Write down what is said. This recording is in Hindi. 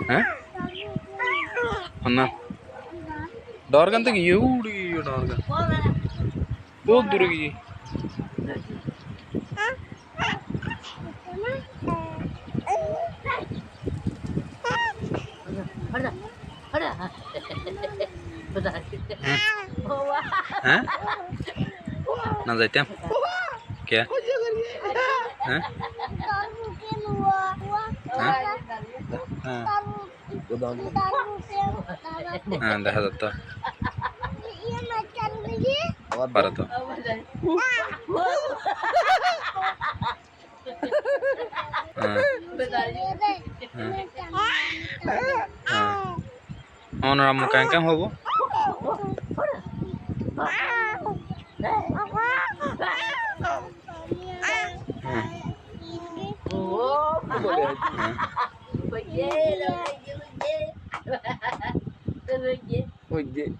हैं अन्ना डॉर्गन तक एवढी डॉर्गन बहुत दूर की हैं ना जाते हम क्या हैं हाँ देखा जाता para to ono ramu kan kan hobo Oye.